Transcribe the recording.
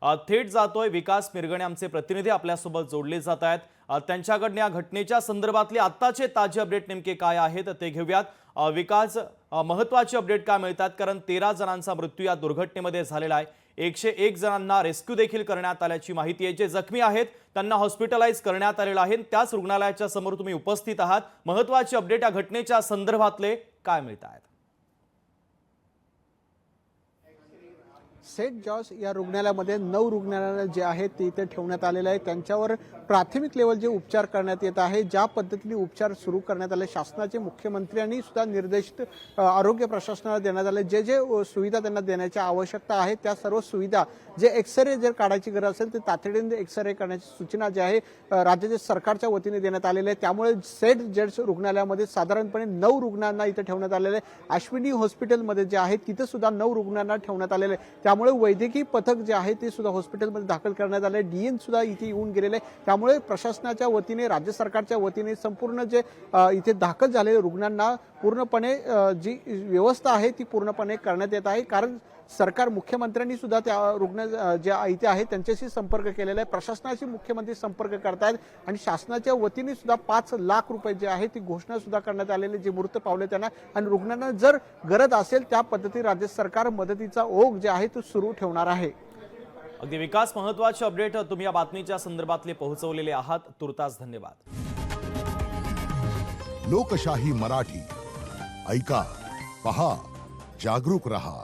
थेट जातोय विकास मिरगणे, आमचे प्रतिनिधी आपल्यासोबत जोडले जात आहेत। त्यांच्याकडून या घटनेच्या संदर्भातले आत्ताचे ताजे अपडेट नेमके काय आहेत ते घेऊयात। विकास, महत्त्वाचे अपडेट काय मिळतात, कारण 13 जणांचा मृत्यू या दुर्घटनेमध्ये झालेला आहे। 101 जणांना रेस्क्यू देखील करण्यात आल्याची माहिती आहे। जे जखमी आहेत त्यांना हॉस्पिटलाइज करण्यात आलेलं आहे। त्याच रुग्णालयाच्या समोर तुम्ही उपस्थित आहात। महत्त्वाचे अपडेट या घटनेच्या संदर्भातले काय मिळतात? सेंट जॉर्ज या रुग्णालयामध्ये 9 रुग्णालय जे आहेत ते इथे ठेवण्यात आलेले आहे। त्यांच्यावर प्राथमिक लेवल जे उपचार करण्यात येत आहे, ज्या पद्धतीने उपचार सुरू करण्यात आले, शासनाचे मुख्यमंत्र्यांनी सुद्धा निर्देशित आरोग्य प्रशासनाला देण्यात आले। जे जे सुविधा त्यांना देण्याची आवश्यकता आहे त्या सर्व सुविधा, जे एक्सरे जर काढायची गरज असेल ते तातडीने एक्सरे करण्याची सूचना जी आहे राज्याच्या सरकारच्या वतीने देण्यात आलेली आहे। त्यामुळे सेंट जॉर्ज रुग्णालयामध्ये साधारणपणे 9 रुग्णांना इथे ठेवण्यात आलेले आहे। अश्विनी हॉस्पिटलमध्ये जे आहे तिथे सुद्धा 9 रुग्णांना ठेवण्यात आलेले आहे। त्यामुळे वैद्यकीय पथक जे आहे ते सुद्धा हॉस्पिटलमध्ये दाखल करण्यात आले। डीएन सुद्धा इथे येऊन गेलेले आहे। त्यामुळे प्रशासनाच्या वतीने, राज्य सरकारच्या वतीने संपूर्ण जे इथे दाखल झालेल्या रुग्णांना पूर्णपणे जी व्यवस्था आहे ती पूर्णपणे करण्यात येत आहे। कारण सरकार, मुख्यमंत्र्यांनी सुद्धा त्या रुग्ण जे इथे आहेत त्यांच्याशी संपर्क केलेला आहे। प्रशासनाशी मुख्यमंत्री संपर्क करतायत आणि शासनाच्या वतीने सुद्धा 5 लाख रुपये जे आहे ती घोषणा सुद्धा करण्यात आलेली, जे मृत पावले त्यांना, आणि रुग्णांना जर गरज असेल त्या पद्धतीने राज्य सरकार मदतीचा ओघ जे आहे तो सुरू ठेवणार आहे। अगदी विकास, महत्त्वाचे अपडेट तुम्ही या बातमीच्या संदर्भातले पोहोचवलेले आहात। तुर्तास धन्यवाद। लोकशाही मराठी ऐका, पहा, जागरूक रहा।